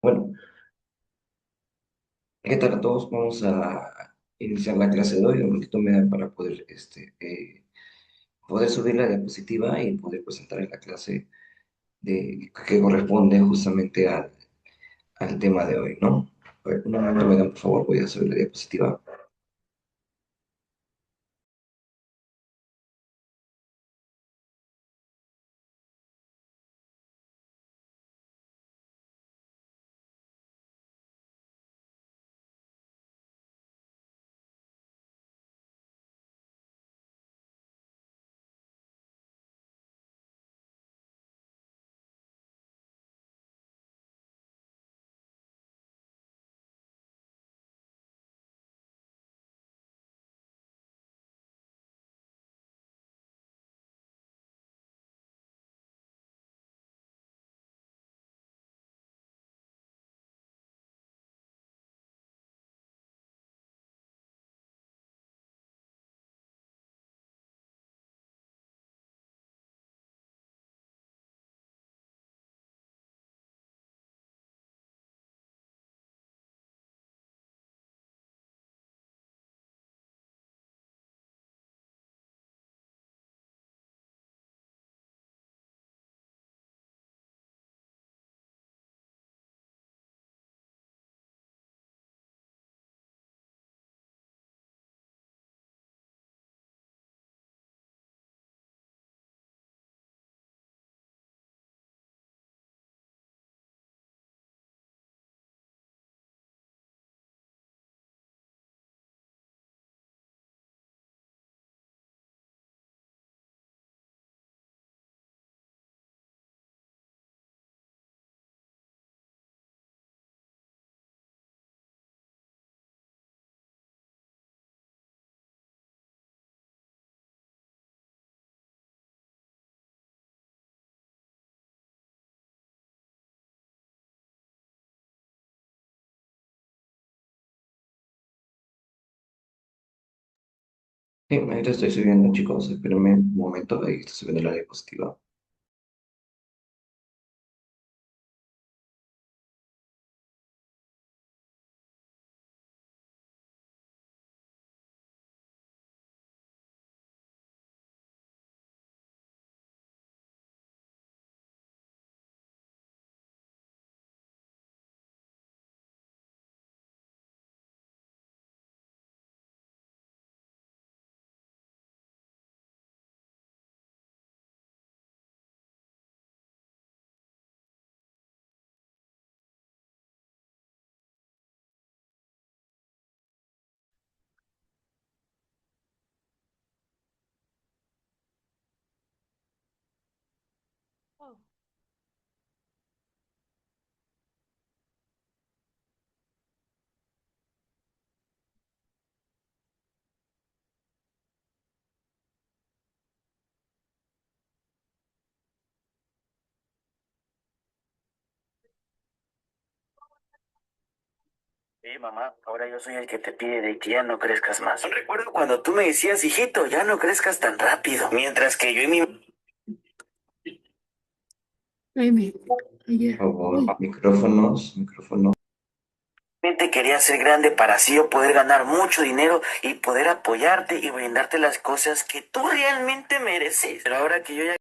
Bueno, ¿qué tal a todos? Vamos a iniciar la clase de hoy. Un momentito me da para poder, poder subir la diapositiva y poder presentar en la clase que corresponde justamente al tema de hoy, ¿no? A ver, un momento me dan, por favor, voy a subir la diapositiva. Sí, ahorita estoy subiendo, chicos. Espérenme un momento, ahí estoy subiendo la diapositiva. Mamá, ahora yo soy el que te pide de que ya no crezcas más. Recuerdo cuando tú me decías, hijito, ya no crezcas tan rápido. Mientras que yo y mi Jaime, Por ayer, favor, uy, micrófonos. mente quería ser grande para así yo poder ganar mucho dinero y poder apoyarte y brindarte las cosas que tú realmente mereces. Pero ahora que yo ya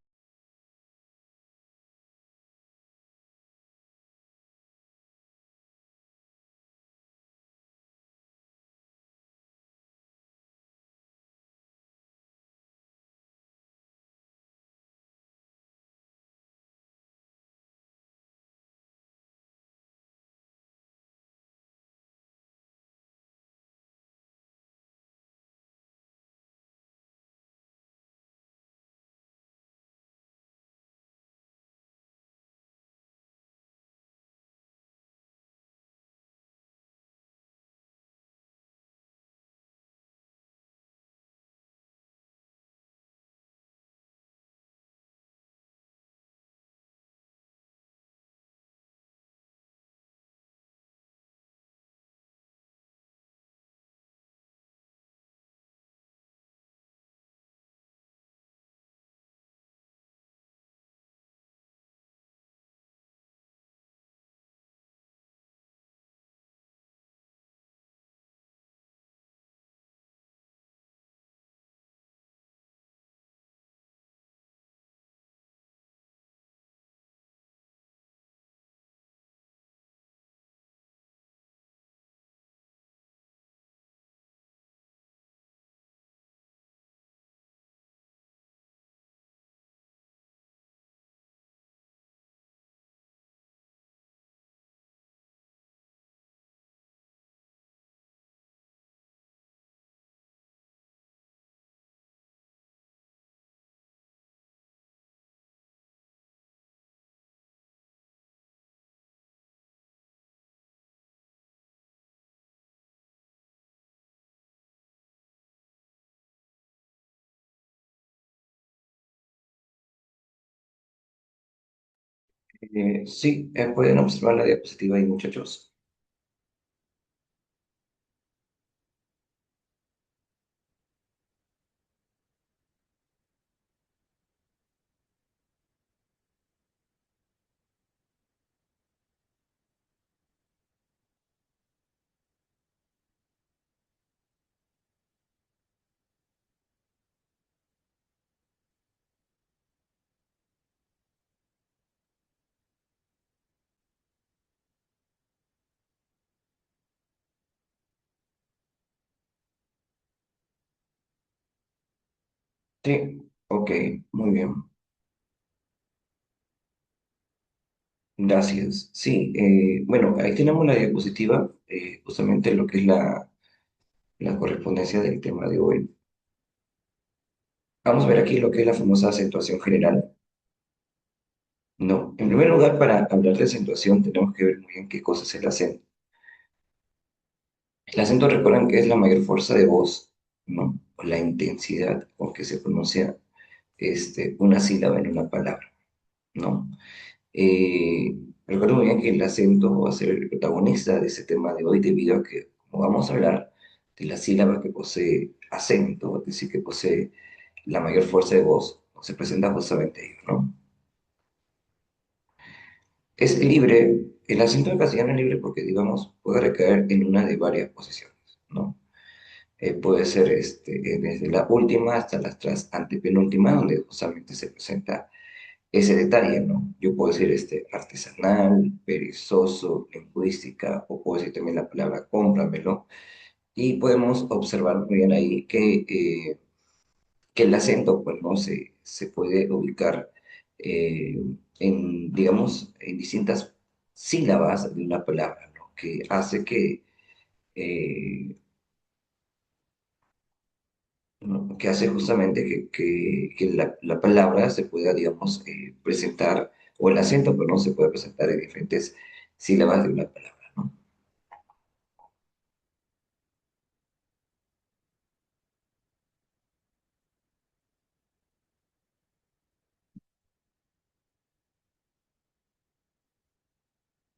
Sí, pueden observar la diapositiva ahí, muchachos. Sí, ok, muy bien. Gracias. Sí, bueno, ahí tenemos la diapositiva, justamente lo que es la correspondencia del tema de hoy. Vamos a ver aquí lo que es la famosa acentuación general. No, en primer lugar, para hablar de acentuación, tenemos que ver muy bien qué cosa es el acento. El acento, recuerdan que es la mayor fuerza de voz, ¿no? O la intensidad con que se pronuncia una sílaba en una palabra, ¿no? Eh, Recuerdo muy bien que el acento va a ser el protagonista de ese tema de hoy, debido a que, como vamos a hablar de la sílaba que posee acento, es decir, que posee la mayor fuerza de voz, se presenta justamente ello, ¿no? Es libre, el acento en castellano es libre porque, digamos, puede recaer en una de varias posiciones, ¿no? Puede ser desde la última hasta la antepenúltima, donde justamente se presenta ese detalle, ¿no? Yo puedo decir artesanal, perezoso, lingüística, o puedo decir también la palabra cómpramelo, y podemos observar muy bien ahí que el acento, pues, ¿no? Se puede ubicar eh, en, digamos, en distintas sílabas de una palabra, ¿no? Que hace eh, ¿no? Que hace justamente que la palabra se pueda, digamos, presentar, o el acento, pero no se puede presentar en diferentes sílabas de una palabra, ¿no?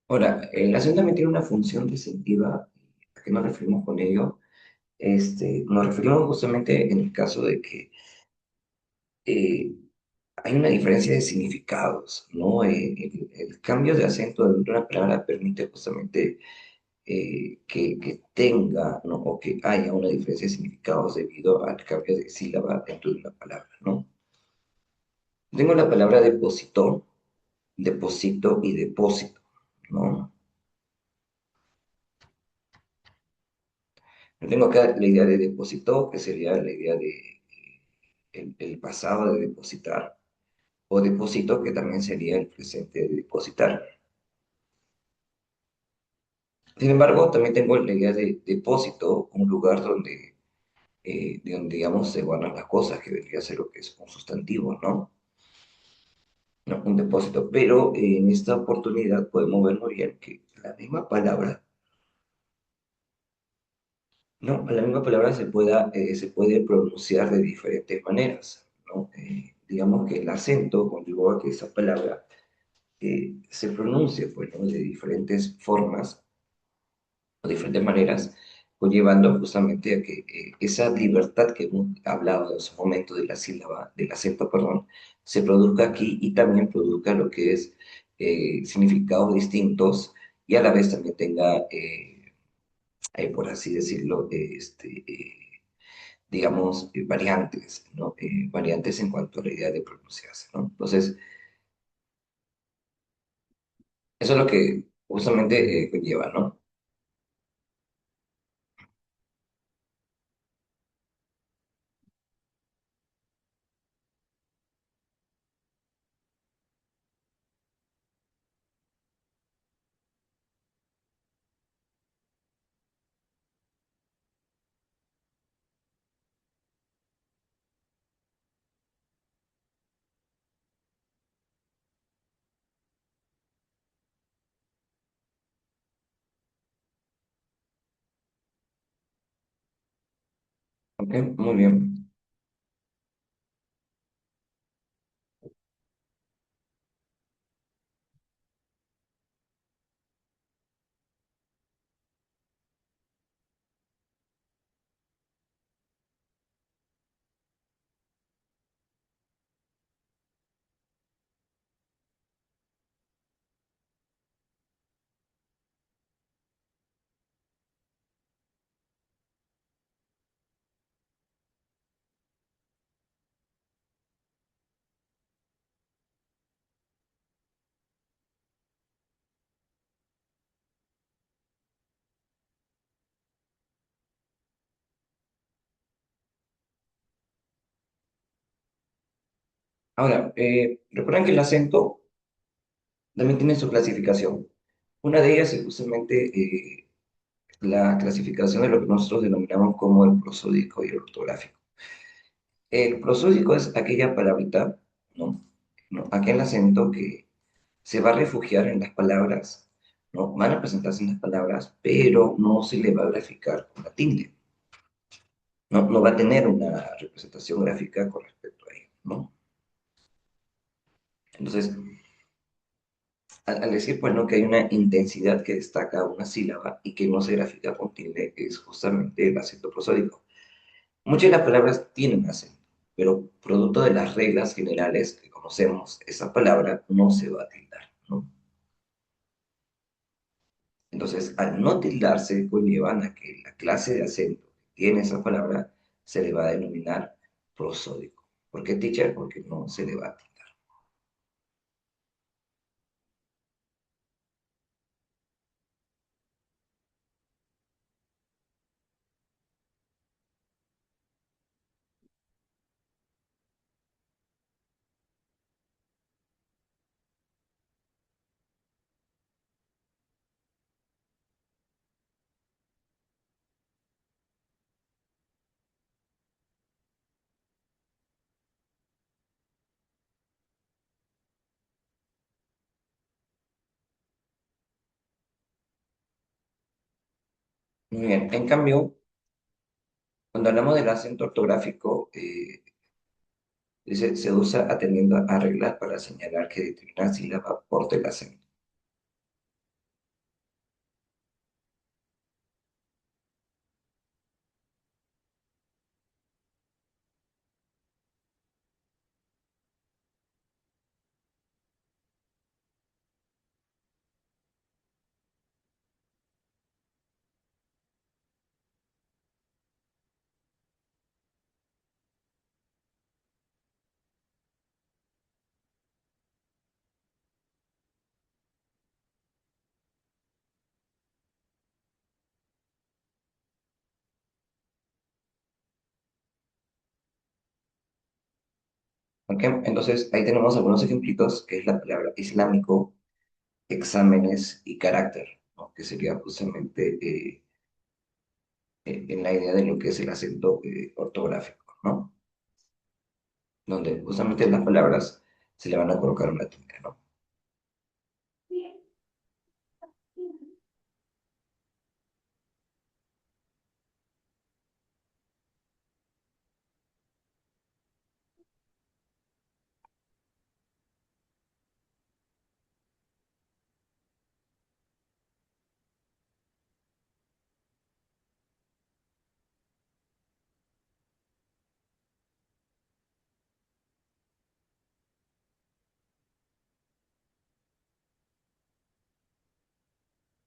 Ahora, el acento también tiene una función distintiva. ¿A qué nos referimos con ello? Nos referimos justamente en el caso de que eh, hay una diferencia de significados, ¿no? El cambio de acento de una palabra permite justamente que tenga, ¿no? O que haya una diferencia de significados debido al cambio de sílaba dentro de una palabra, ¿no? Tengo la palabra depositó, deposito y depósito, ¿no? Yo tengo acá la idea de depositó, que sería la idea de el pasado de depositar, o depósito, que también sería el presente de depositar. Sin embargo, también tengo la idea de depósito, un lugar de donde, digamos, se guardan las cosas, que vendría a ser lo que es un sustantivo, ¿no? No, un depósito. Pero en esta oportunidad podemos ver muy bien que la misma palabra, ¿no? La misma palabra se puede pronunciar de diferentes maneras, ¿no? Digamos que el acento conlleva a que esa palabra se pronuncie, pues, ¿no? De diferentes formas o diferentes maneras, conllevando justamente a que esa libertad que hemos hablado en su momento de la sílaba, del acento, perdón, se produzca aquí y también produzca lo que es significados distintos, y a la vez también tenga, por así decirlo, digamos, variantes, ¿no? Variantes en cuanto a la idea de pronunciarse, ¿no? Entonces, eso es lo que justamente conlleva, ¿no? Ok, muy bien. Ahora, recuerden que el acento también tiene su clasificación. Una de ellas es justamente la clasificación de lo que nosotros denominamos como el prosódico y el ortográfico. El prosódico es aquella palabrita, ¿no? ¿No? Aquel acento que se va a refugiar en las palabras, ¿no? Van a presentarse en las palabras, pero no se le va a graficar con la tilde. No, no va a tener una representación gráfica con respecto a ello, ¿no? Entonces, al decir, pues, ¿no? Que hay una intensidad que destaca una sílaba y que no se grafica con tilde, es justamente el acento prosódico. Muchas de las palabras tienen acento, pero producto de las reglas generales que conocemos, esa palabra no se va a tildar, ¿no? Entonces, al no tildarse, conllevan a que la clase de acento que tiene esa palabra se le va a denominar prosódico. ¿Por qué, teacher? Porque no se le va a tildar. Muy bien, en cambio, cuando hablamos del acento ortográfico, se usa atendiendo a reglas para señalar que determinada sílaba porta el acento. ¿Ok? Entonces, ahí tenemos algunos ejemplitos, que es la palabra islámico, exámenes y carácter, ¿no? Que sería justamente en la idea de lo que es el acento ortográfico, ¿no? Donde justamente las palabras se le van a colocar una tilde, ¿no?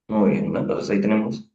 Muy bien, ¿no? Entonces ahí tenemos,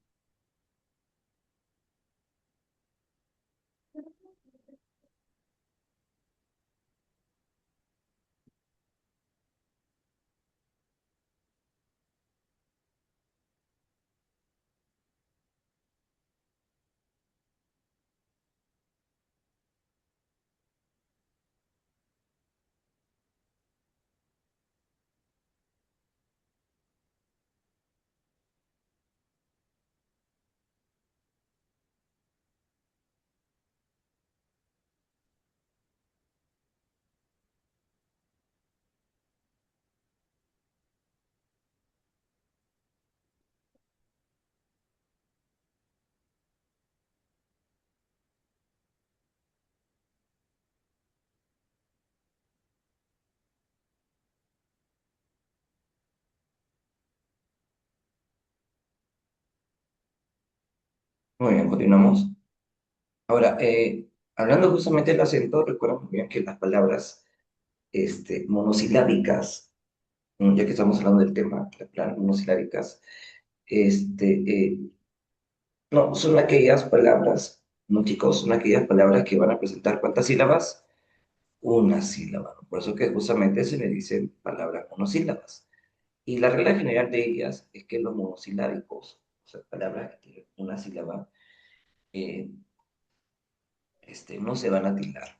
muy bien, continuamos. Ahora, hablando justamente del acento, recuerden muy bien que las palabras monosilábicas, ya que estamos hablando del tema, las palabras monosilábicas, este, eh, no, son aquellas palabras, no chicos, son aquellas palabras que van a presentar ¿cuántas sílabas? Una sílaba, ¿no? Por eso que justamente se le dicen palabras monosílabas. Y la regla general de ellas es que los monosilábicos, o sea, palabras que tienen una sílaba, eh, no se van a tildar.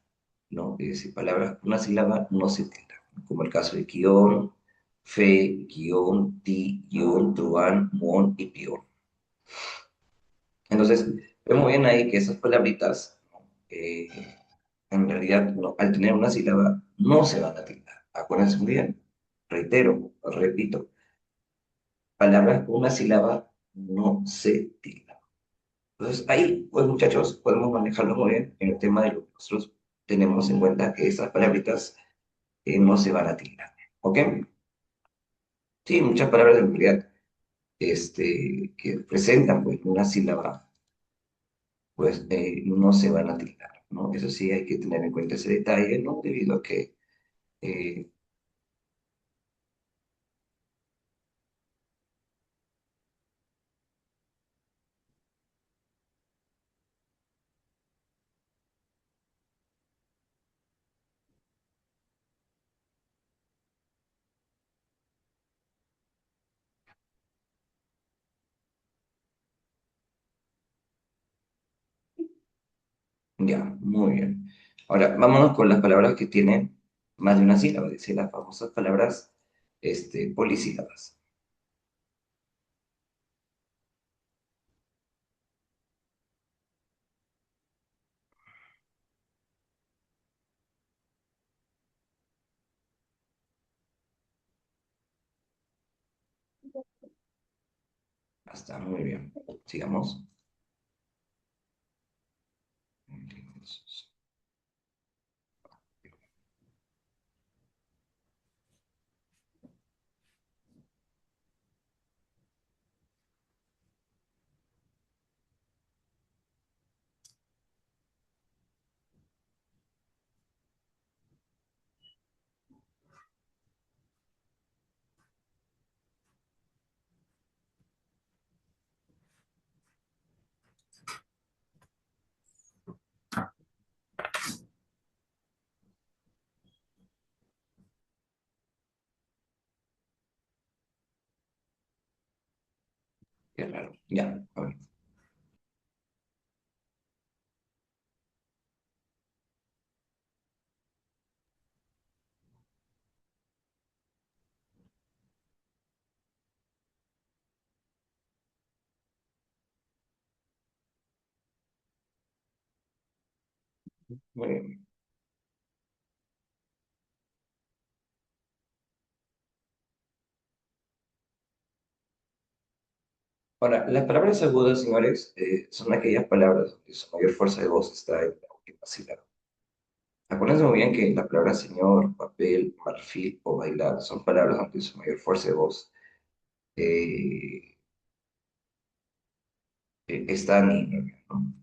¿no? Es decir, palabras con una sílaba no se tildan, como el caso de guión, fe, guión, ti, guión, truán, mon y pión. Entonces, vemos bien ahí que esas palabritas, ¿no? En realidad, al tener una sílaba, no se van a tildar. Acuérdense muy bien, reitero, repito, palabras con una sílaba no se tildan. Entonces, ahí, pues muchachos, podemos manejarlo muy bien en el tema de lo que nosotros tenemos en cuenta que esas palabritas no se van a tildar. ¿Ok? Sí, muchas palabras en realidad que presentan pues una sílaba, pues no se van a tildar, ¿no? Eso sí hay que tener en cuenta ese detalle, ¿no? Debido a que, eh, ya, muy bien. Ahora, vámonos con las palabras que tienen más de una sílaba, es decir, las famosas palabras polisílabas. Está muy bien. Sigamos. Qué raro. Ya, a ver. Muy bien. Ahora, las palabras agudas, señores, son aquellas palabras donde su mayor fuerza de voz está en la última sílaba. Acuérdense muy bien que las palabras señor, papel, marfil o bailar son palabras donde su mayor fuerza de voz eh, está en, ¿no?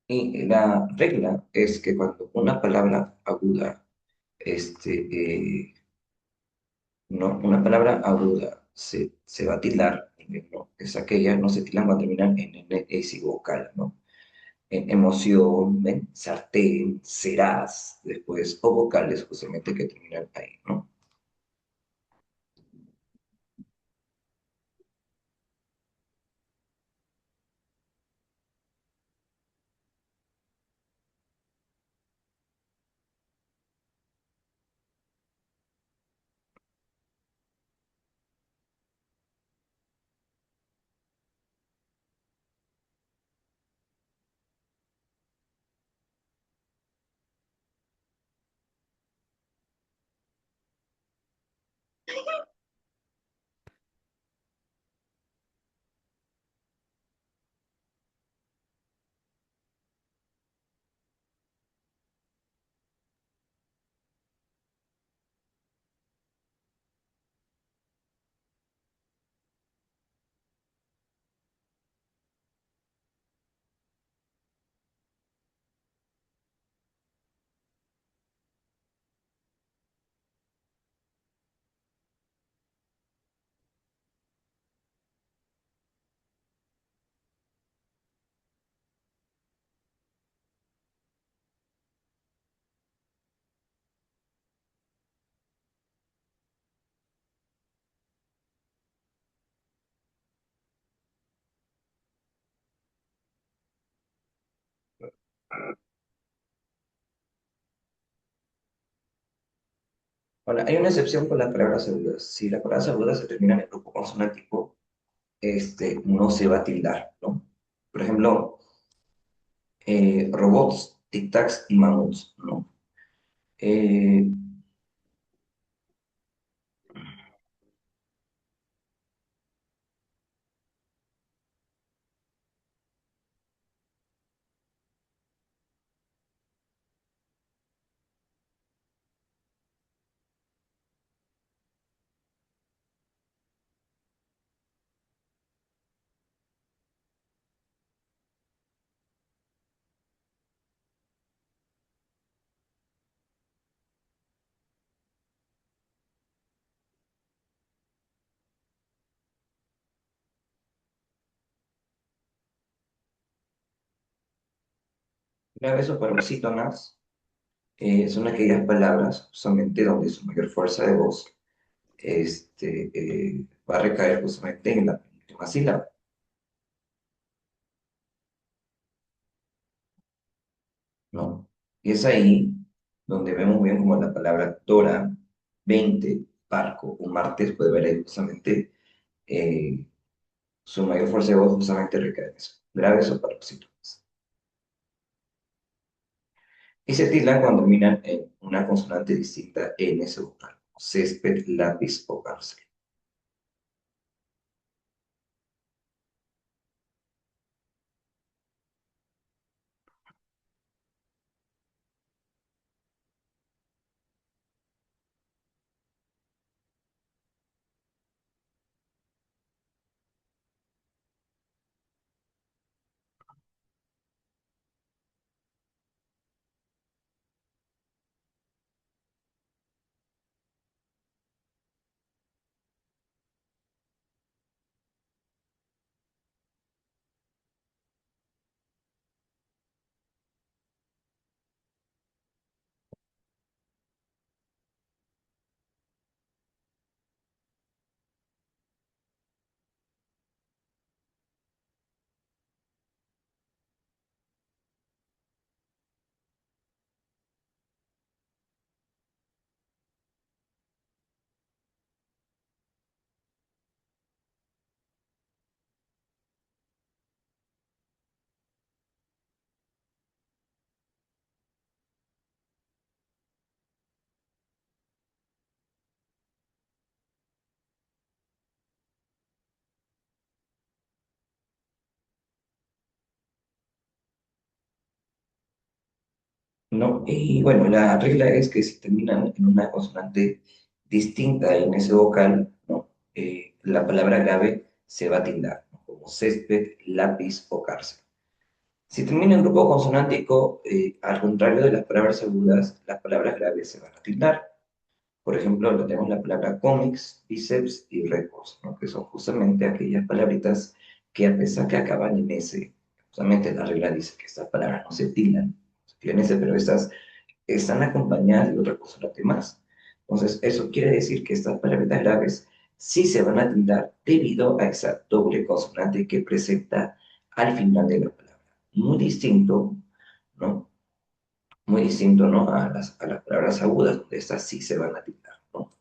Y la regla es que cuando una palabra aguda, este, no, una palabra aguda se va a tildar, ¿no? Es aquella, no se tildan cuando terminan en N, es vocal, ¿no? En emoción, en sartén, serás, después, o vocales justamente que terminan ahí, ¿no? Ahora, hay una excepción con las palabras agudas. Si las palabras agudas se terminan en grupo consonántico, no se va a tildar, ¿no? Por ejemplo, robots, tic-tacs y mamuts, ¿no? Eh, graves o paroxítonas son aquellas palabras justamente donde su mayor fuerza de voz va a recaer justamente en la última sílaba, ¿no? Y es ahí donde vemos bien como la palabra Dora, 20, barco o martes puede ver ahí justamente eh, su mayor fuerza de voz justamente recae en eso, graves o paroxítonas. Y se tildan cuando terminan en una consonante distinta en ese vocal, césped, lápiz o cárcel. ¿No? Y bueno, la regla es que si terminan en una consonante distinta en ese vocal, ¿no? La palabra grave se va a tildar, ¿no? Como césped, lápiz o cárcel. Si termina en grupo consonántico, al contrario de las palabras agudas, las palabras graves se van a tildar. Por ejemplo, lo tenemos la palabra cómics, bíceps y récords, ¿no? Que son justamente aquellas palabritas que a pesar que acaban en S, justamente la regla dice que estas palabras no se tildan, se tildan S, pero estas están acompañadas de otra consonante más. Entonces, eso quiere decir que estas palabritas graves sí se van a tildar debido a esa doble consonante que presenta al final de la palabra. Muy distinto, ¿no? Muy distinto, ¿no? A las palabras agudas, donde estas sí se van a tildar, ¿no?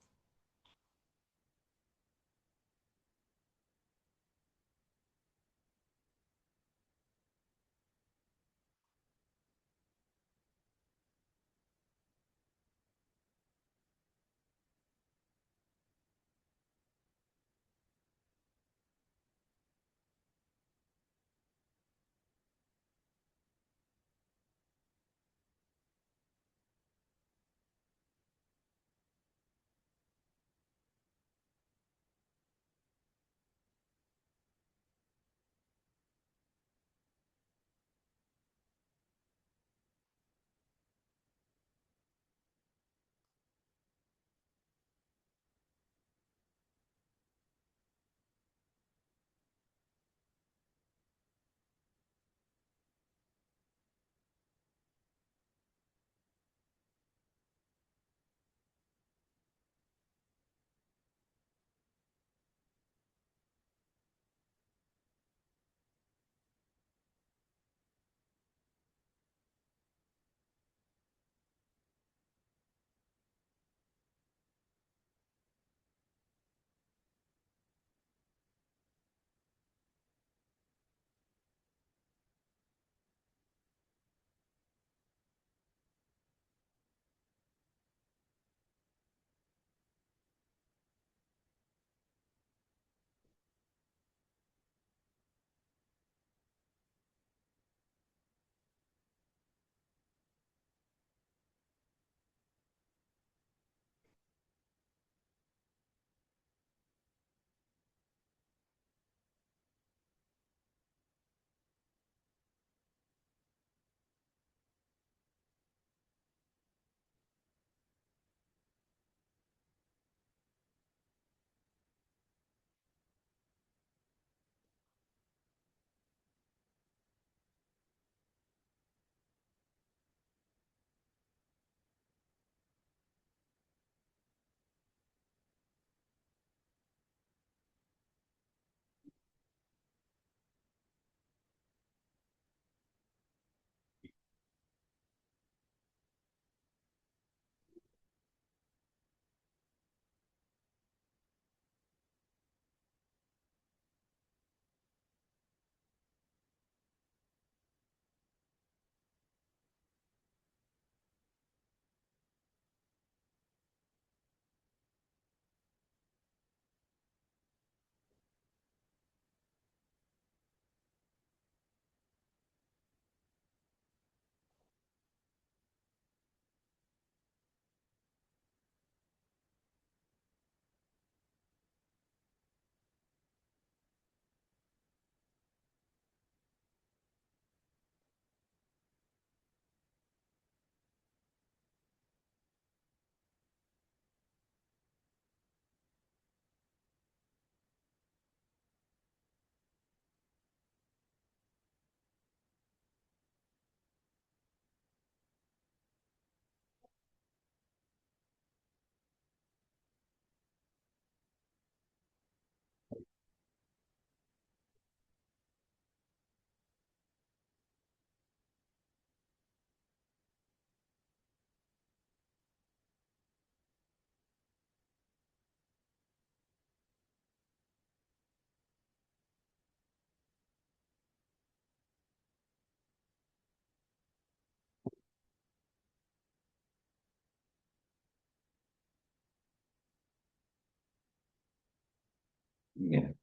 Bien.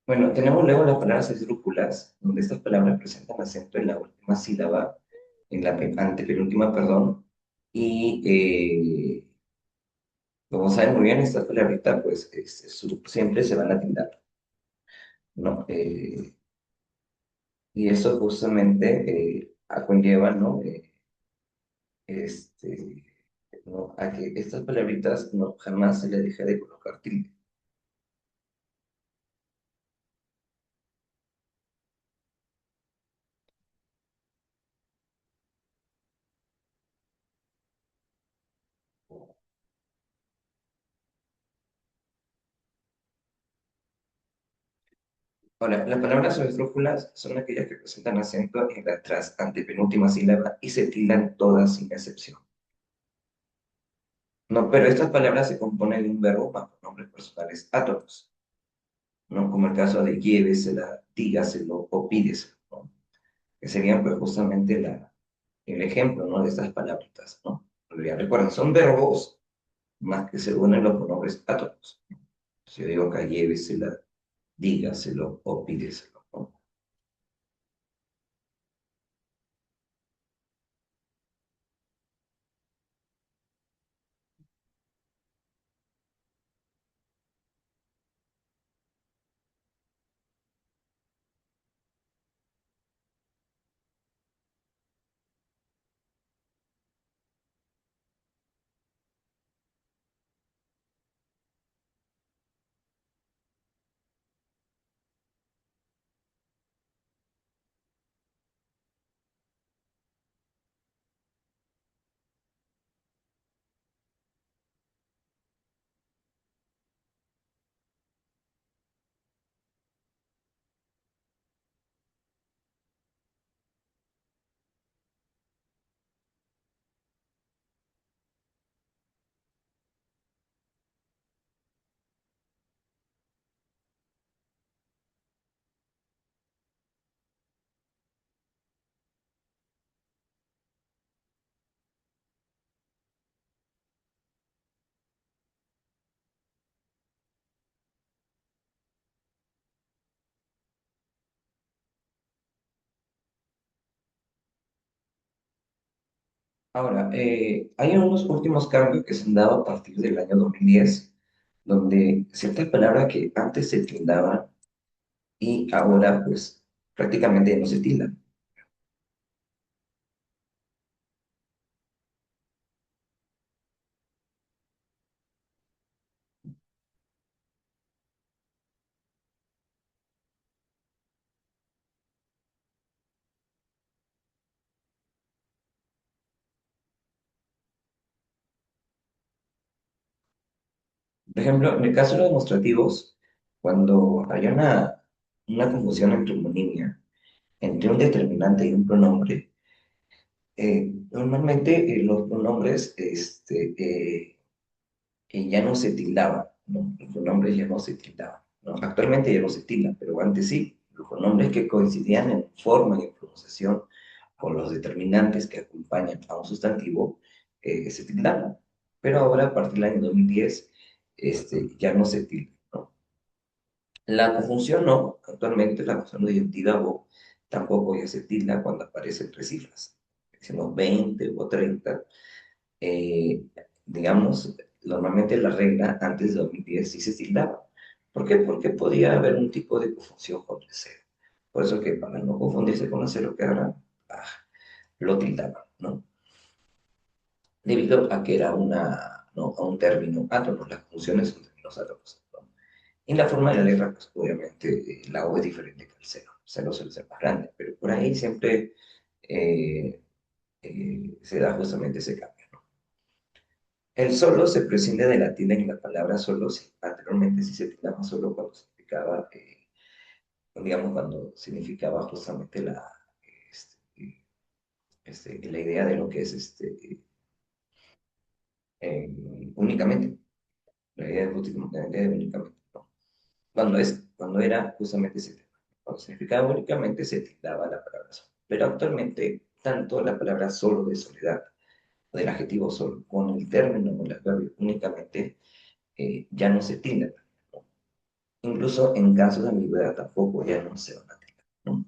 Bueno, tenemos luego las palabras esdrújulas, donde estas palabras presentan acento en la última sílaba, en la antepenúltima, perdón, y como saben muy bien, estas palabritas, pues siempre se van a tildar, ¿no? Y eso justamente conlleva, ¿no? Este, ¿no? A que estas palabritas no jamás se le deje de colocar tilde. Ahora, las palabras esdrújulas son aquellas que presentan acento en la tras antepenúltima sílaba y se tildan todas sin excepción. No, pero estas palabras se componen de un verbo más pronombres personales átomos, ¿no? Como el caso de llévesela, dígaselo o pídeselo, ¿no? Que serían pues justamente el ejemplo, ¿no? De estas palabritas, ¿no? Pero ya recuerden, son verbos más que se unen los pronombres átomos. Si yo digo acá llévesela, dígaselo o pídeselo, ¿no? Ahora, hay unos últimos cambios que se han dado a partir del año 2010, donde ciertas palabras que antes se tildaban y ahora pues prácticamente ya no se tildan. Por ejemplo, en el caso de los demostrativos, cuando hay una confusión entre homonimia, entre un determinante y un pronombre, normalmente los pronombres ya no se tildaban, ¿no? Los pronombres ya no se tildaban, ¿no? Actualmente ya no se tildan, pero antes sí. Los pronombres que coincidían en forma y en pronunciación con los determinantes que acompañan a un sustantivo se tildaban. Pero ahora, a partir del año 2010, ya no se tilda, ¿no? La conjunción no, actualmente la conjunción de disyuntiva o tampoco ya se tilda cuando aparecen tres cifras. Decimos 20 o 30, eh, digamos, normalmente la regla antes de 2010 sí se tildaba. ¿Por qué? Porque podía haber un tipo de confusión con el cero. Por eso que para no confundirse con el cero que ahora lo tildaban, ¿no? Debido a que era ¿no? a un término átono, las funciones son términos átomos, ¿no? En la forma de la letra, pues obviamente la O es diferente que el cero. El cero suele ser más grande, pero por ahí siempre eh, se da justamente ese cambio, ¿no? El solo se prescinde de la tilde en la palabra solo, si anteriormente sí se tildaba solo cuando significaba, digamos, cuando significaba justamente este, la idea de lo que es eh, únicamente, la idea de únicamente, ¿no? Cuando era justamente ese tema. Cuando significaba únicamente se tildaba la palabra solo. Pero actualmente, tanto la palabra solo de soledad, del adjetivo solo, con el término o el adverbio únicamente, ya no se tilda. incluso en casos de ambigüedad tampoco ya no se van a tener, ¿no?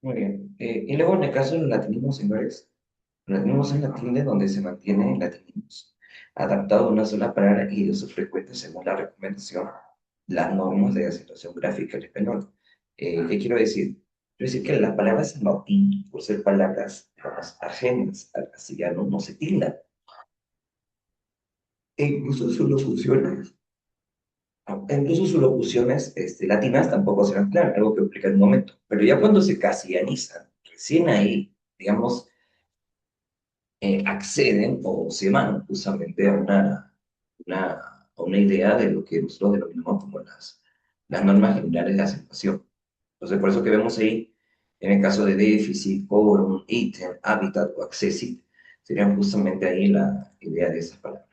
Muy bien. Y luego en el caso del latinismo, señores, el latinismo es el latín de donde se mantiene el latinismo adaptado a una sola palabra y de uso frecuente según la recomendación, las normas de acentuación gráfica del español. ¿Qué quiero decir? Quiero decir que las palabras en latín, por ser palabras, digamos, ajenas al castellano, no se tildan. E incluso sus locuciones latinas tampoco serán claras, algo que explica en un momento. Pero ya cuando se castellanizan, recién ahí, digamos, acceden o se van justamente a a una idea de lo que nosotros denominamos como las normas generales de aceptación. Entonces, por eso que vemos ahí, en el caso de déficit, quórum, ítem, hábitat o accessit, serían justamente ahí la idea de esas palabras.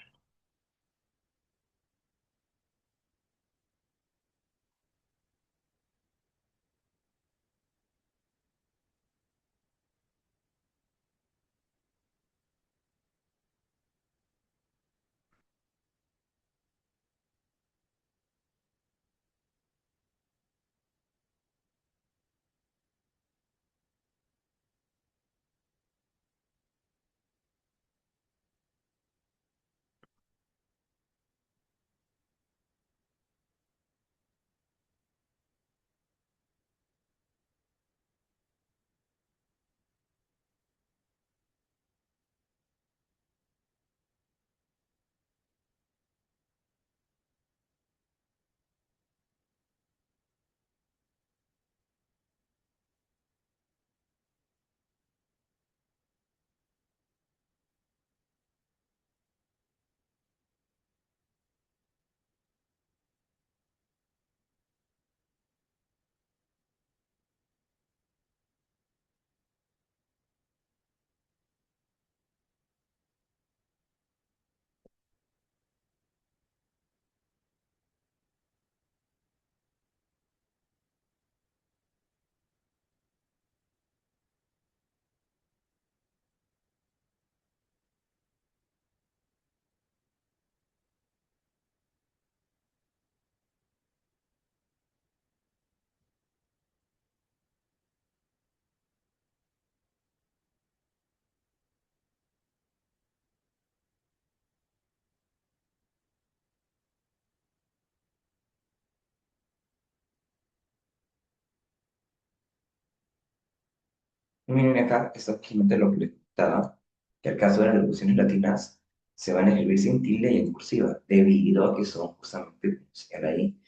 Miren acá, está justamente lo que les contaba. que al caso de las locuciones latinas se van a escribir sin tilde y en cursiva, debido a que son justamente, como señala ahí,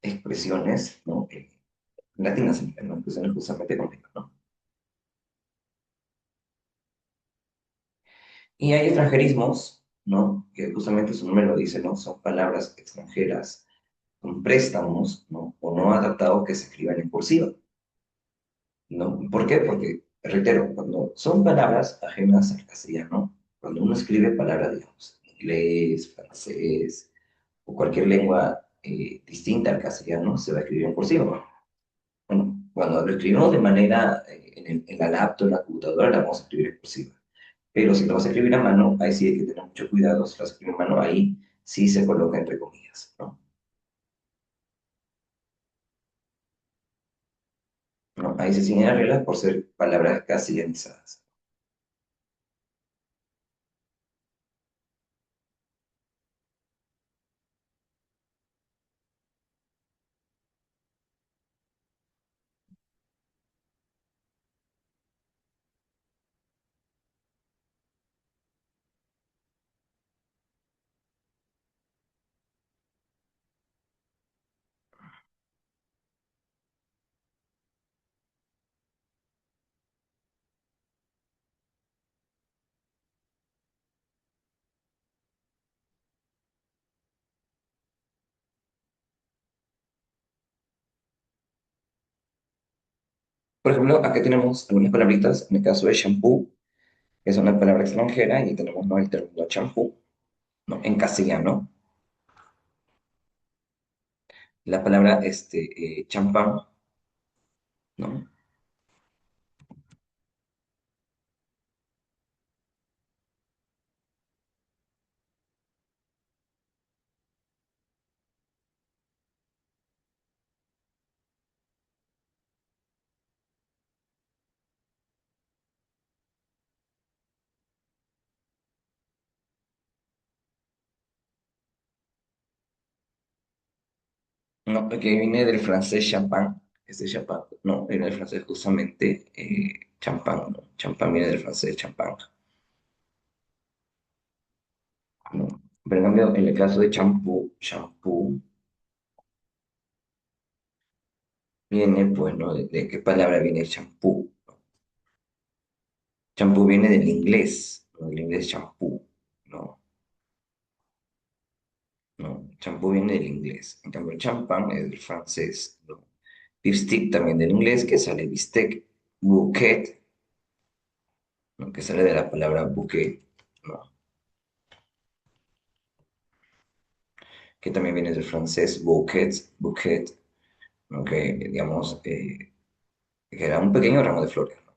expresiones, ¿no? Latinas, ¿no? Expresiones justamente complejas, ¿no? Y hay extranjerismos, ¿no? Que justamente su nombre lo dice, ¿no? Son palabras extranjeras con préstamos, ¿no? O no adaptados que se escriban en cursiva, ¿no? ¿Por qué? Porque, reitero, cuando son palabras ajenas al castellano, cuando uno escribe palabras, digamos, inglés, francés o cualquier lengua distinta al castellano, se va a escribir en cursiva. Bueno, cuando lo escribimos de manera en la laptop, en la computadora, la vamos a escribir en cursiva. Pero si lo vas a escribir a mano, ahí sí hay que tener mucho cuidado. Si lo vas a escribir a mano, ahí sí se coloca entre comillas, ¿no? ¿No? Ahí se siguen las reglas por ser palabras castellanizadas. Por ejemplo, aquí tenemos algunas palabritas, en el caso de shampoo, que es una palabra extranjera, y tenemos, ¿no?, el término champú, ¿no?, en castellano. La palabra champán, ¿no? No, que viene del francés champán, champán, no, viene del francés justamente champán, ¿no? Champán viene del francés champán, ¿no? Pero en cambio, en el caso de champú, shampoo, viene, pues, ¿no? ¿De qué palabra viene champú? Champú viene del inglés, ¿no? Del inglés champú, ¿no? No, champú viene del inglés. En cambio, champán es del francés, ¿no? Lipstick también del inglés, que sale bistec. Bouquet, ¿no?, que sale de la palabra bouquet, ¿no? Que también viene del francés bouquet, bouquet, ¿no?, que digamos que era un pequeño ramo de flores, ¿no?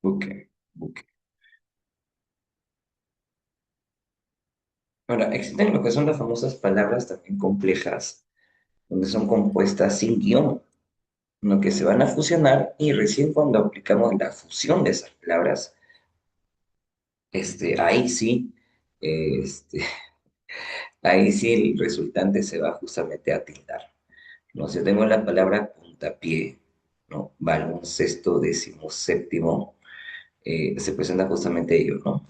Bouquet, bouquet. Ahora, existen lo que son las famosas palabras también complejas, donde son compuestas sin guión, ¿no?, que se van a fusionar y recién cuando aplicamos la fusión de esas palabras, ahí sí, este, ahí sí el resultante se va justamente a tildar, ¿no? Si tengo la palabra puntapié, ¿no?, baloncesto, décimo séptimo, se presenta justamente ello, ¿no?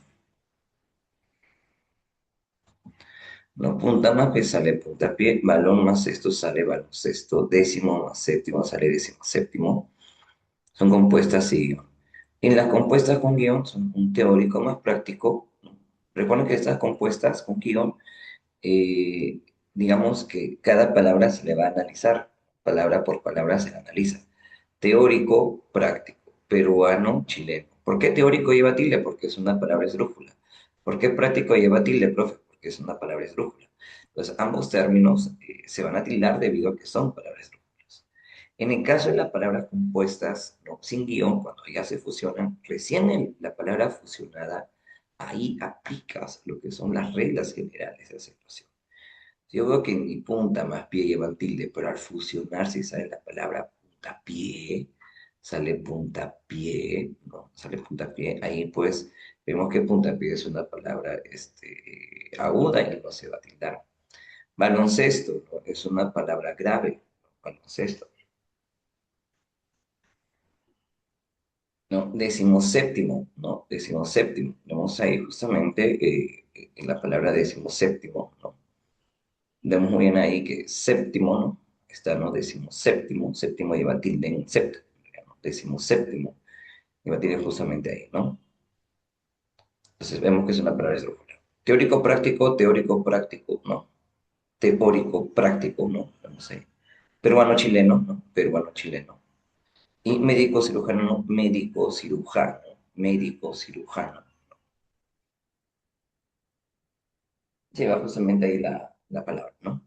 No, punta más pie sale puntapié, balón más sexto sale baloncesto, décimo más séptimo sale décimo séptimo. Son compuestas sin guión. Y las compuestas con guión son un teórico más práctico, ¿no? Recuerden que estas compuestas con guión, eh, digamos que cada palabra se le va a analizar, palabra por palabra se la analiza. Teórico, práctico, peruano, chileno. ¿Por qué teórico lleva tilde? Porque es una palabra esdrújula. ¿Por qué práctico lleva tilde, profe? Porque es una palabra esdrújula. Entonces, ambos términos se van a tildar debido a que son palabras esdrújulas. En el caso de las palabras compuestas, ¿no?, sin guión, cuando ya se fusionan, recién la palabra fusionada ahí aplicas lo que son las reglas generales de aceptación. Yo veo que ni punta más pie llevan tilde, pero al fusionarse sale la palabra puntapié, sale puntapié, ¿no? Sale puntapié. Ahí pues vemos que puntapié es una palabra aguda y no se va a tildar. Baloncesto, ¿no? Es una palabra grave, ¿no? Baloncesto. ¿No? Decimoséptimo, ¿no? Decimoséptimo. Vemos ahí justamente en la palabra decimoséptimo, ¿no? Vemos muy bien ahí que séptimo, ¿no? Está, ¿no? Decimoséptimo, séptimo lleva tilde en septo, ¿no? Decimoséptimo lleva tilde justamente ahí, ¿no? Entonces vemos que es una palabra esdrújula. Teórico práctico, ¿no? Teórico práctico, ¿no? Vamos ahí. Peruano chileno, ¿no? Peruano chileno. Y médico cirujano, ¿no? Médico cirujano, médico cirujano. Lleva justamente ahí la palabra, ¿no?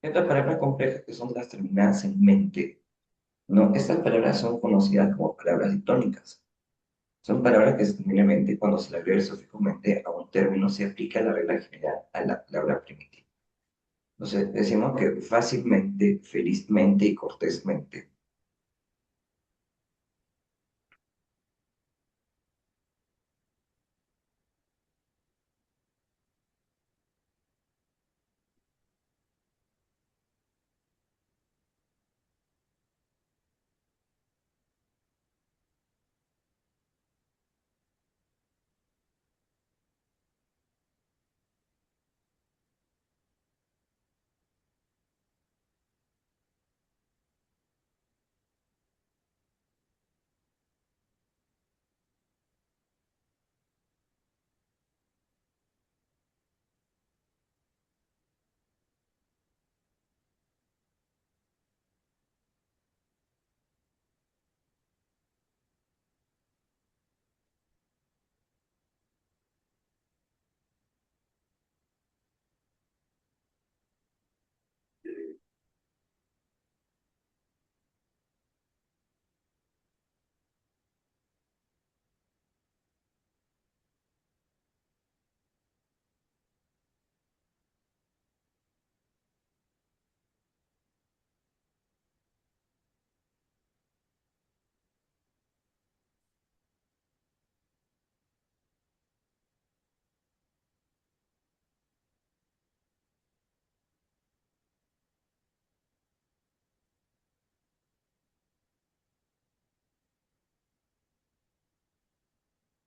Hay otras palabras complejas que son las terminadas en mente, ¿no? Estas palabras son conocidas como palabras ditónicas. Son palabras que se terminan en mente cuando se le agrega el sufijo mente a un término se aplica la regla general a la palabra primitiva. Entonces, decimos que fácilmente, felizmente y cortésmente.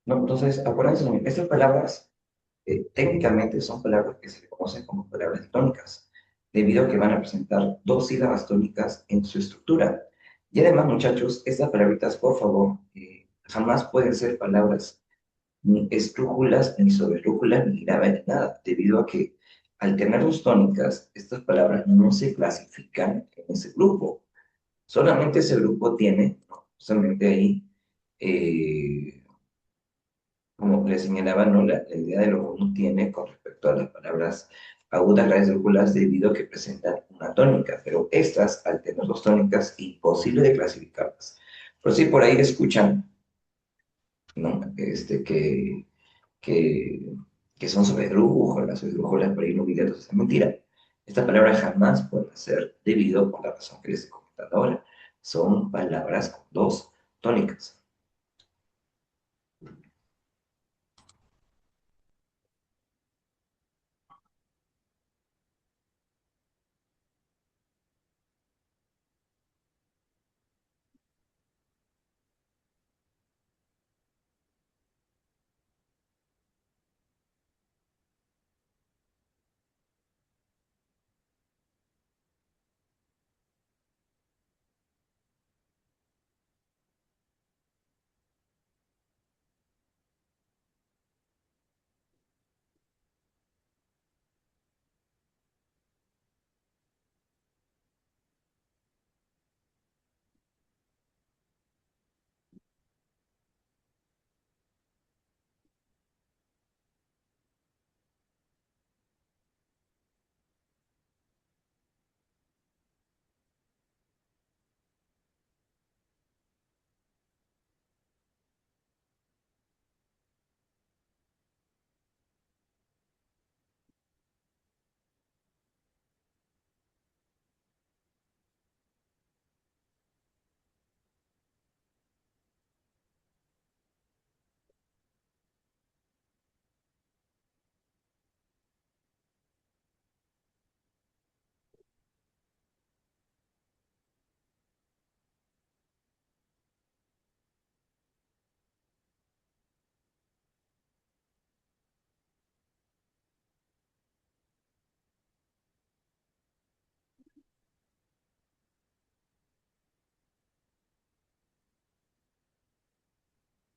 ¿No? Entonces, acuérdense, muy bien, estas palabras técnicamente son palabras que se le conocen como palabras ditónicas, debido a que van a presentar dos sílabas tónicas en su estructura. Y además, muchachos, estas palabritas, por favor, jamás pueden ser palabras ni esdrújulas, ni sobresdrújulas, ni graves, ni nada, debido a que al tener dos tónicas, estas palabras no se clasifican en ese grupo. Solamente ese grupo tiene, ¿no? Justamente ahí, eh, como les señalaba, ¿no? La idea de lo que uno tiene con respecto a las palabras agudas, graves, esdrújulas, debido a que presentan una tónica, pero estas, al tener dos tónicas, imposible de clasificarlas. Por si por ahí escuchan, ¿no? Que, que son sobredrújulas, esdrújulas, por ahí no entonces es mentira. Estas palabras jamás pueden ser debido por la razón que les he comentado ahora. Son palabras con dos tónicas.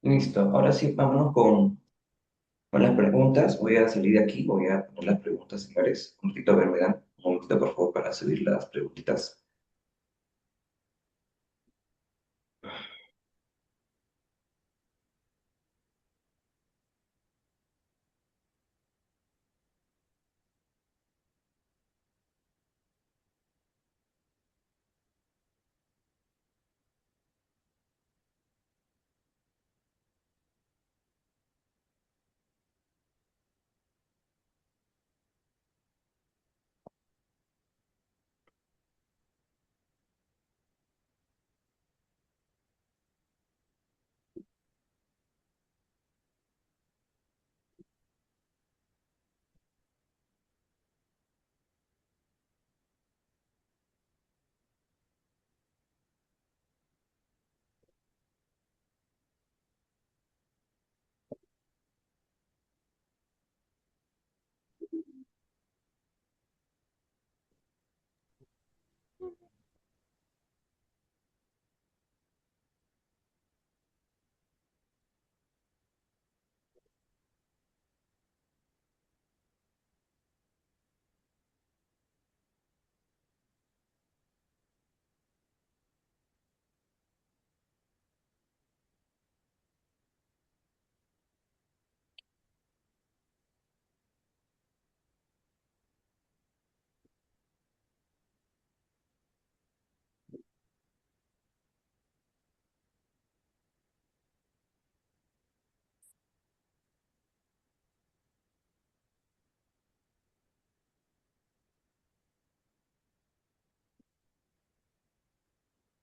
Listo, ahora sí, vámonos con las preguntas. Voy a salir de aquí, voy a poner las preguntas, señores. Un momentito, a ver, me dan un momentito, por favor, para subir las preguntitas.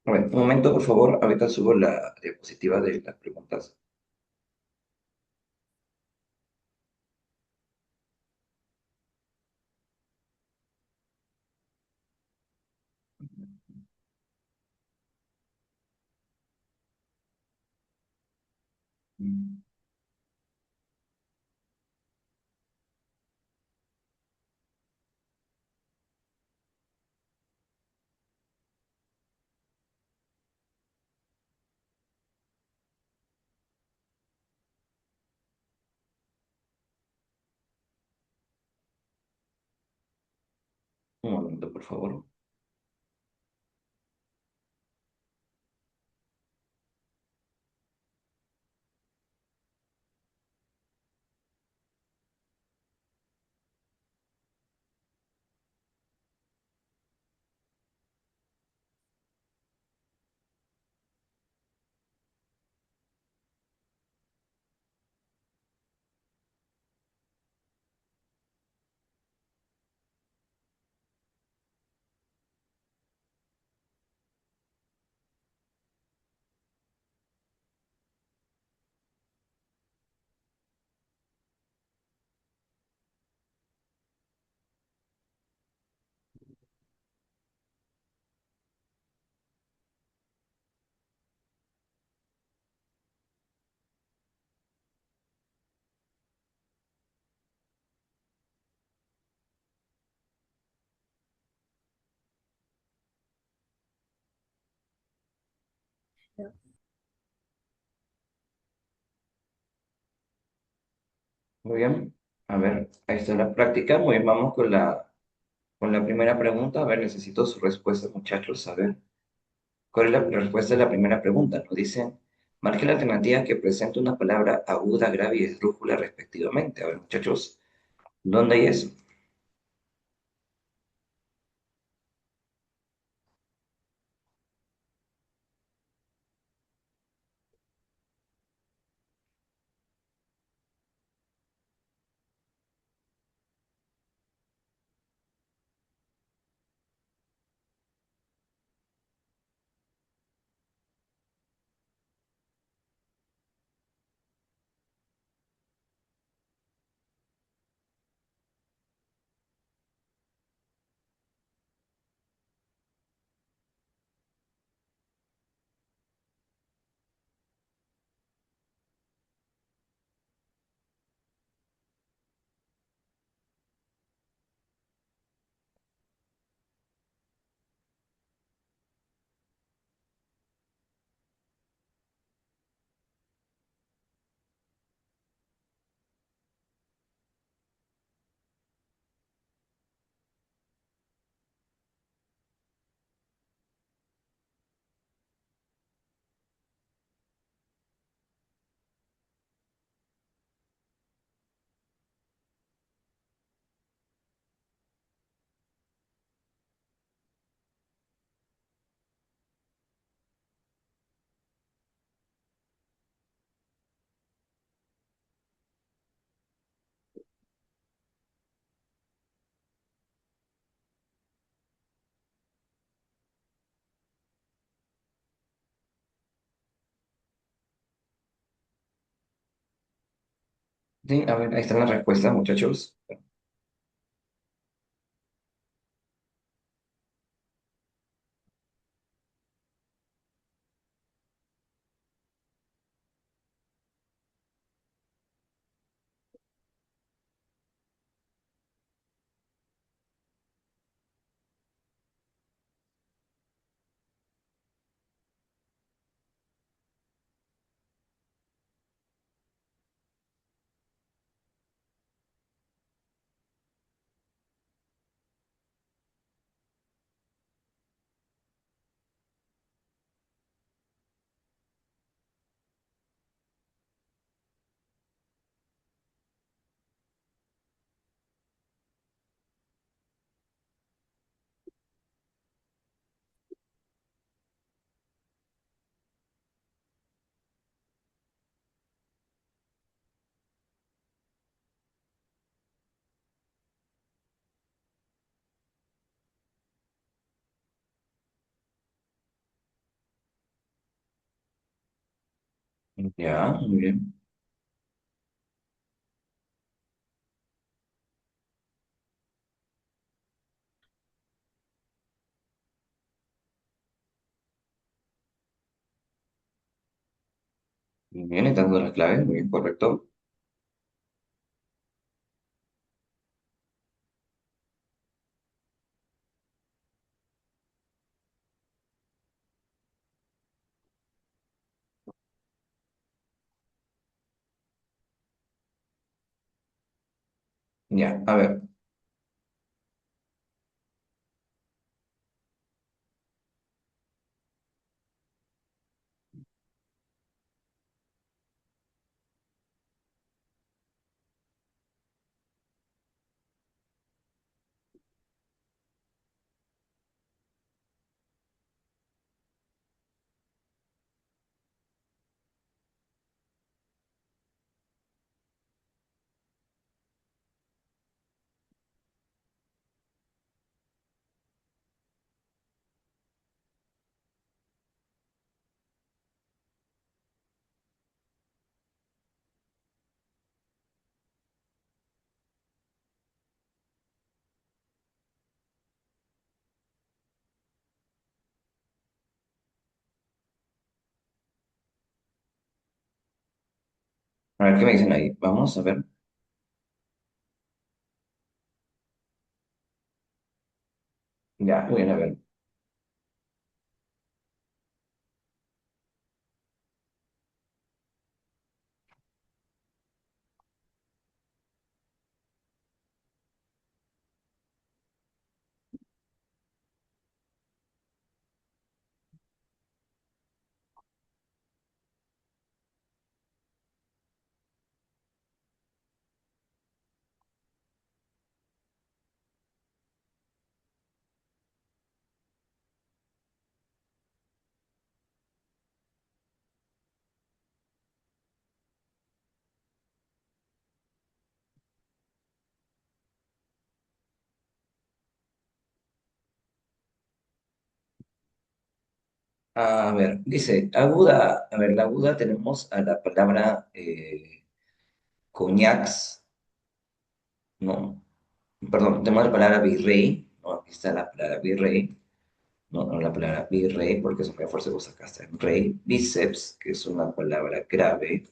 A ver, un momento, por favor. Ahorita subo la diapositiva de las preguntas. Un momento, por favor. Muy bien. A ver, ahí está la práctica. Muy bien, vamos con la primera pregunta. A ver, necesito su respuesta, muchachos. A ver, ¿cuál es la respuesta de la primera pregunta? Nos dicen, marque la alternativa que presenta una palabra aguda, grave y esdrújula respectivamente. A ver, muchachos, ¿dónde hay eso? Sí, a ver, ahí están las respuestas, muchachos. Ya, muy bien. Muy bien, están dando las claves, muy bien, correcto. Ya, a ver, a ver qué me dicen ahí. Vamos a ver. Ya, muy bien, a ver. A ver, dice, aguda, a ver, la aguda tenemos a la palabra coñacs, no, perdón, tenemos la palabra virrey, no, aquí está la palabra virrey, no, no la palabra virrey, porque es un refuerzo que usa acá está en rey, bíceps, que es una palabra grave,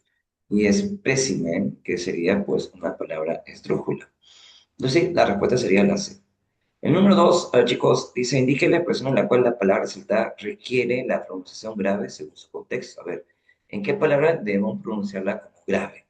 y espécimen, que sería pues una palabra esdrújula. Entonces sí, la respuesta sería la C. El número dos, chicos, dice, indique la expresión en la cual la palabra citada requiere la pronunciación grave según su contexto. A ver, ¿en qué palabra debemos pronunciarla como grave?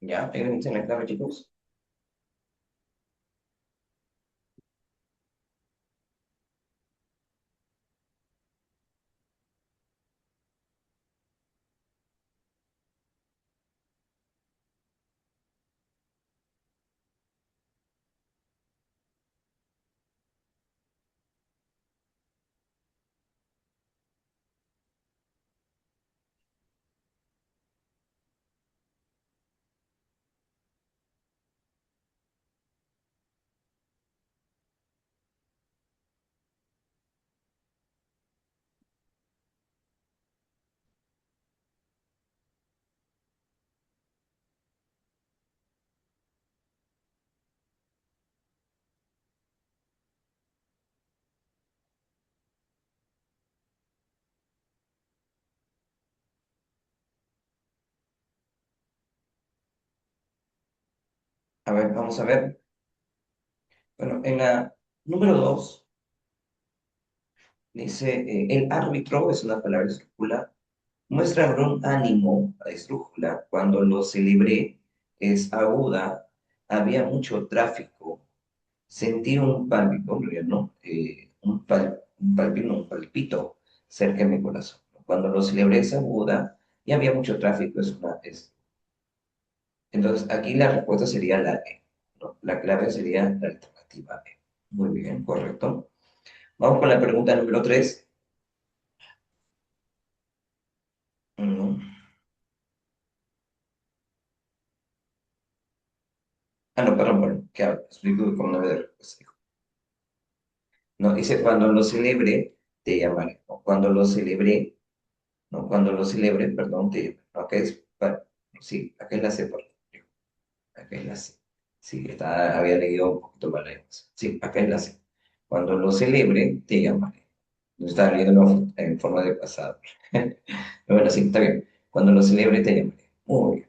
¿Ya? ¿Tienen la clave, chicos? A ver, vamos a ver. Bueno, en la número 2 dice, el árbitro es una palabra esdrújula, muestra un ánimo a esdrújula cuando lo celebré, es aguda, había mucho tráfico, sentí un pálpito, ¿no? Un palpito cerca de mi corazón. Cuando lo celebré es aguda y había mucho tráfico, Entonces, aquí la respuesta sería la E, ¿no? La clave sería la alternativa E. Muy bien, correcto. Vamos con la pregunta número 3. Ah, no, perdón, bueno, que explico cómo no me da respuesta. No, dice, cuando lo celebre, te llamaré. O cuando lo celebré, no, cuando lo celebre, perdón, te llamaré. Acá es, sí, acá es la C, perdón. Acá es la C. Sí, había leído un poquito mal la cosa. Sí, acá es la C. Cuando lo celebre, te llamaré. No estaba leyendo en forma de pasado. Pero bueno, sí, está bien. Cuando lo celebre, te llamaré. Muy bien.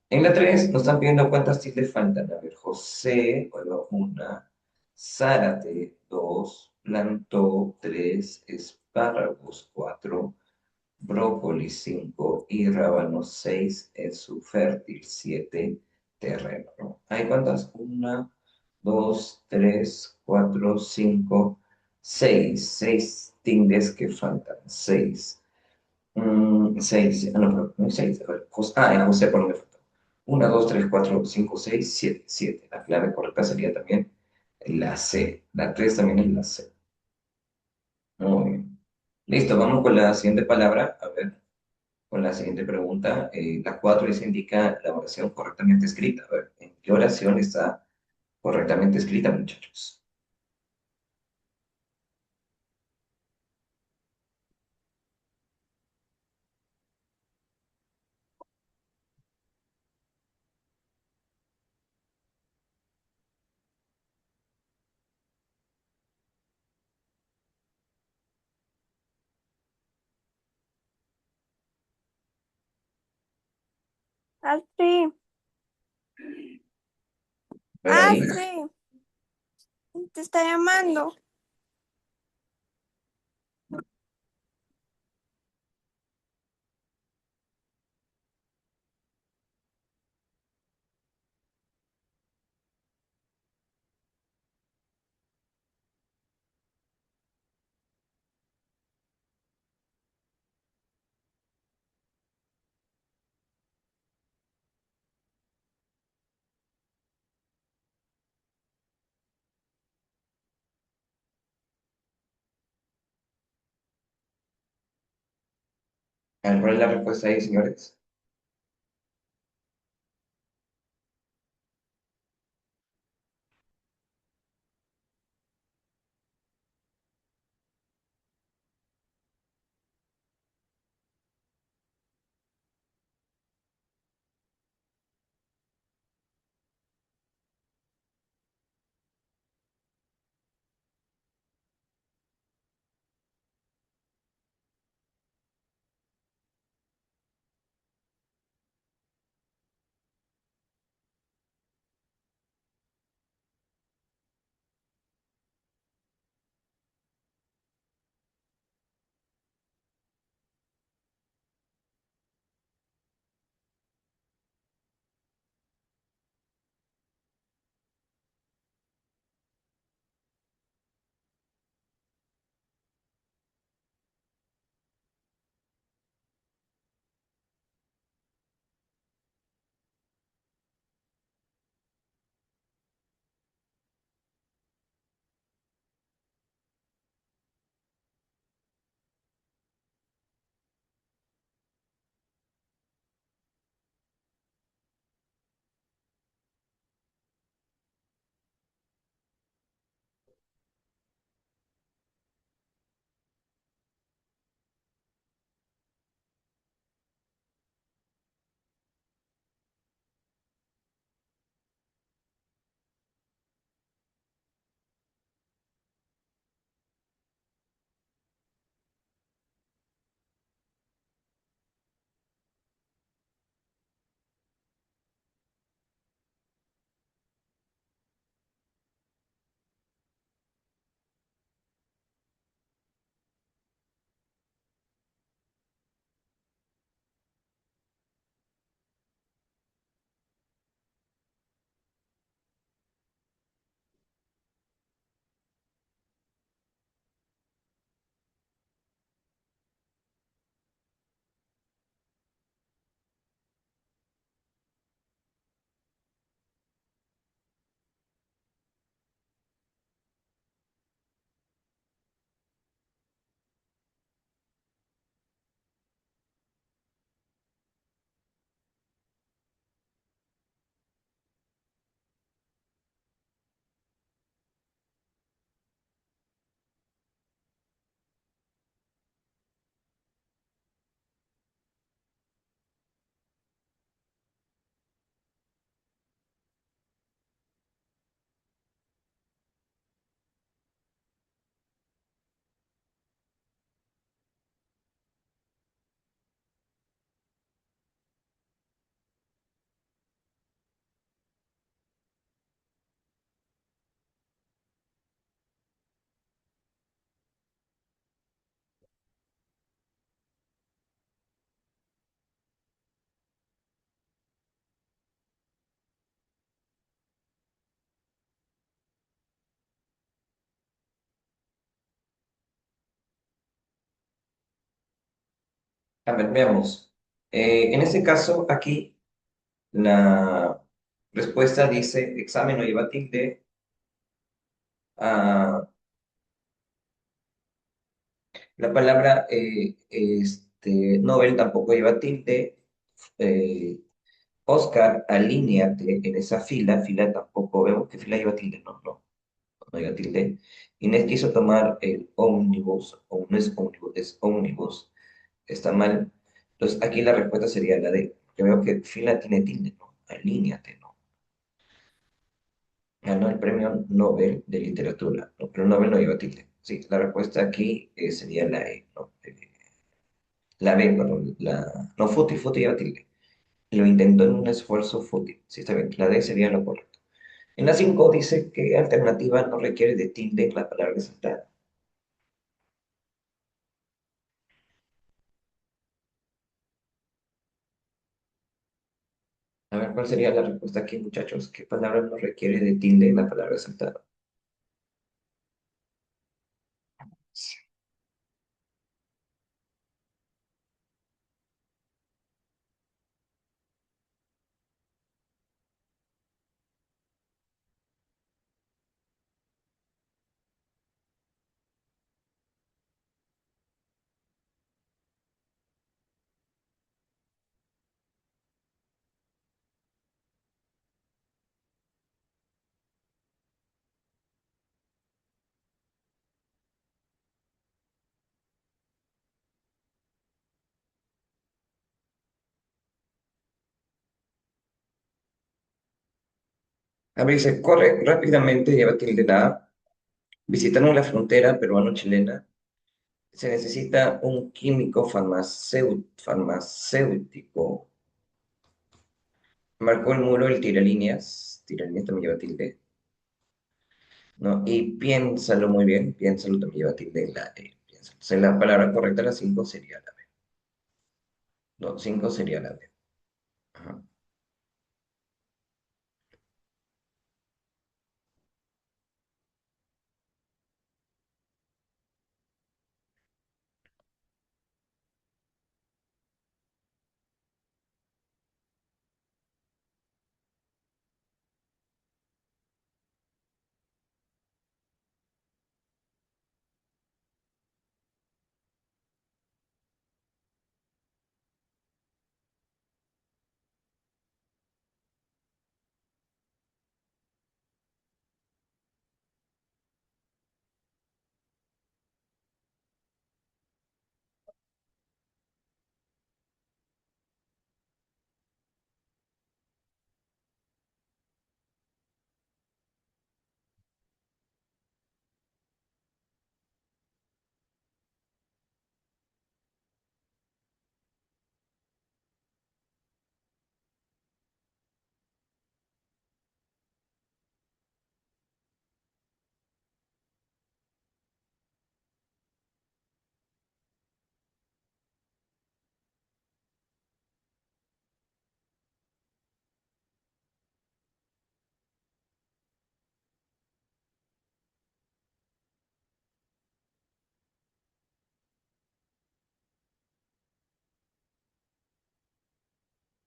En la 3 nos están pidiendo cuántas tildes faltan. A ver, José, bueno, una. Zárate, dos. Plantó, tres. Espárragos, cuatro. Brócoli, cinco. Y rábanos, seis. Es su fértil, siete. Terreno, ¿no? ¿Hay cuántas? Una, dos, tres, cuatro, cinco, seis. Seis tildes que faltan. Seis. Seis, no, no hay seis. A ver, José, por dónde falta. Una, dos, tres, cuatro, cinco, seis, siete, siete. La clave correcta sería también la C. La tres también es la C. Muy bien. Listo, vamos con la siguiente palabra. A ver, con la siguiente pregunta. La cuatro les indica la oración correctamente escrita. A ver, ¿en qué oración está correctamente escrita, muchachos? Astrid, A ver ahí. Astrid, te está llamando. A ver, ¿cuál es la respuesta ahí, señores? A ver, veamos. En este caso, aquí la respuesta dice examen no lleva tilde. ah, la palabra Nobel tampoco lleva tilde. eh, Oscar, alíneate en esa fila. Fila tampoco. Vemos que fila lleva tilde. No, no, no lleva tilde. Inés quiso tomar el ómnibus. O no es ómnibus, es ómnibus. Está mal. Entonces, aquí la respuesta sería la D. Yo veo que fila tiene tilde, ¿no? Alíneate, ¿no? Ganó el premio Nobel de Literatura, ¿no? Pero Nobel no lleva tilde. Sí, la respuesta aquí sería la E, ¿no? La B, perdón, no, Futi, Futi lleva tilde. Lo intentó en un esfuerzo fútil. Sí, está bien. La D sería lo correcto. En la 5 dice que alternativa no requiere de tilde en la palabra resaltada. A ver, ¿cuál sería la respuesta aquí, muchachos? ¿Qué palabra no requiere de tilde en la palabra resaltada? A ver, dice, corre rápidamente, lleva tilde la A. Visitaron la frontera peruano-chilena. Se necesita un químico farmacéutico. Marcó el muro el tiralíneas. Tiralíneas también lleva tilde. ¿No? Y piénsalo muy bien. Piénsalo también lleva tilde en la E. Piénsalo. O sea, la palabra correcta, la 5 sería la B. No, 5 sería la B. Ajá.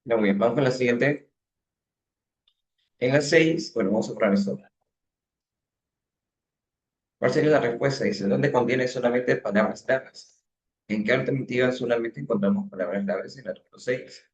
Ya, muy bien, vamos con la siguiente. En la 6, bueno, vamos a probar esto. ¿Cuál sería la respuesta? Dice, ¿dónde contiene solamente palabras largas? ¿En qué alternativa solamente encontramos palabras largas en la número 6?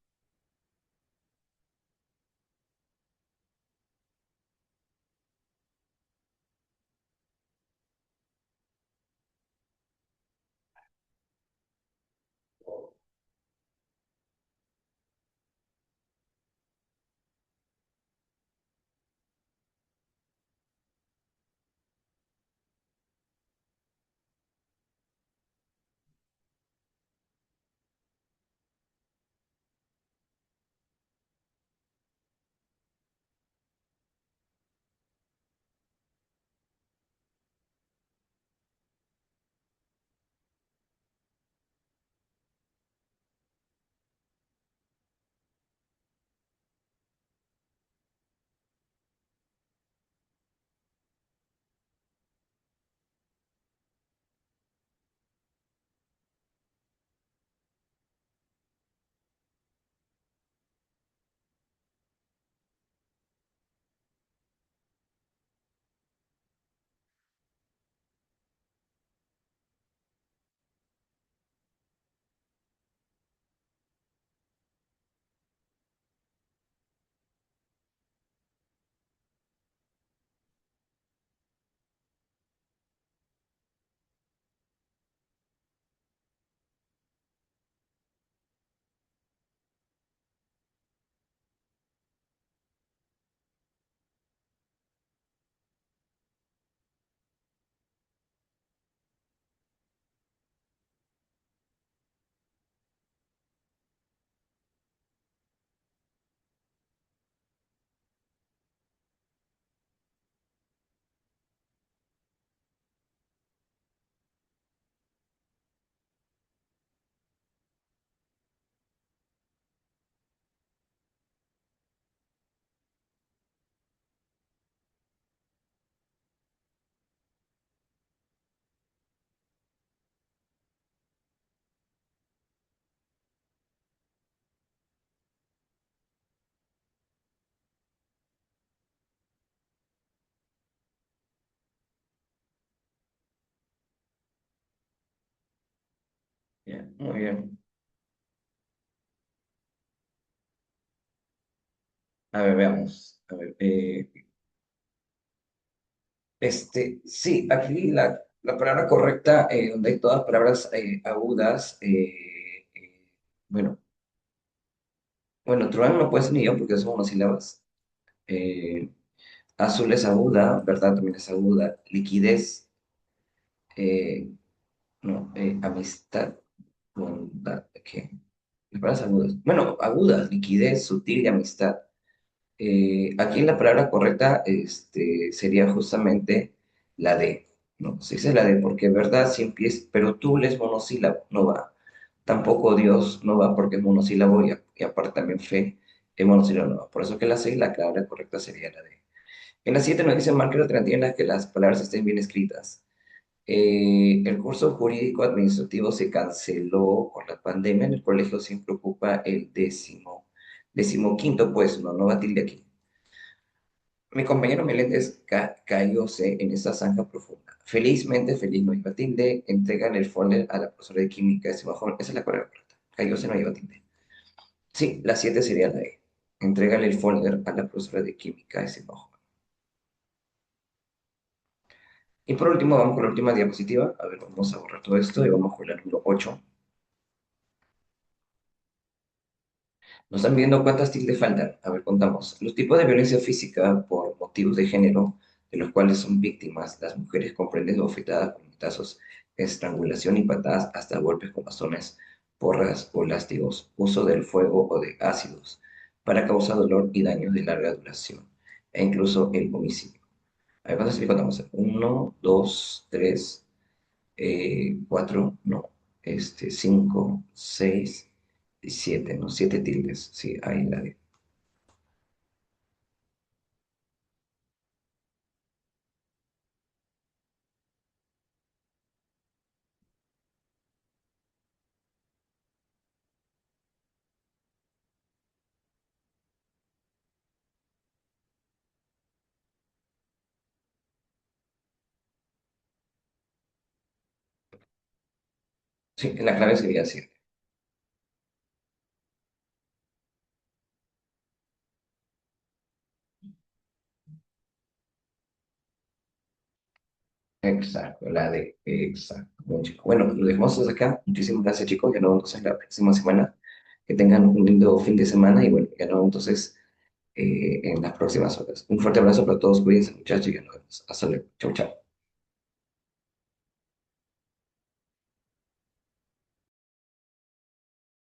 Ya, muy bien. A ver, veamos. A ver, sí, aquí la palabra correcta, donde hay todas palabras agudas, bueno, bueno, trueno no puede ser ni yo porque son monosílabas. Eh, azul es aguda, verdad también es aguda. Liquidez, eh, no, amistad, bondad, ¿qué? Las palabras agudas. Bueno, agudas, liquidez, sutil y amistad. Aquí la palabra correcta sería justamente la D, ¿no? Se dice la D porque verdad sí empieza, pero tú es monosílabo, no va. Tampoco Dios no va porque es monosílabo y aparte también fe es monosílabo, no va. Por eso que la C, la palabra correcta sería la D. En la 7 nos dice marca la alternativa en la que las palabras estén bien escritas. El curso jurídico administrativo se canceló con la pandemia. En el colegio siempre ocupa el decimoquinto puesto, no, no va tilde aquí. Mi compañero Meléndez cayóse en esa zanja profunda. Felizmente, feliz no iba tilde, entregan el folder a la profesora de química. Esa es la correcta. Cayóse no iba tilde. Sí, la 7 sería la E. Entrégale el folder a la profesora de química ese bajo. Y por último, vamos con la última diapositiva. A ver, vamos a borrar todo esto y vamos con el número 8. Nos están viendo cuántas tildes faltan. A ver, contamos. Los tipos de violencia física por motivos de género, de los cuales son víctimas las mujeres, comprenden bofetadas, puñetazos, estrangulación y patadas, hasta golpes con bastones, porras o látigos, uso del fuego o de ácidos, para causar dolor y daños de larga duración, e incluso el homicidio. A ver, ¿cuántas tildes contamos? Uno, dos, tres, cuatro, no, cinco, seis y siete, ¿no? Siete tildes, sí, ahí la de. Sí, la clave sería siete. Exacto, la de, exacto. Bueno, chicos. Bueno, lo dejamos hasta acá. Muchísimas gracias, chicos. Ya nos vemos entonces la próxima semana. Que tengan un lindo fin de semana y bueno, ya nos vemos entonces en las próximas horas. Un fuerte abrazo para todos. Cuídense, muchachos, y ya nos vemos. Hasta luego. Chau, chau.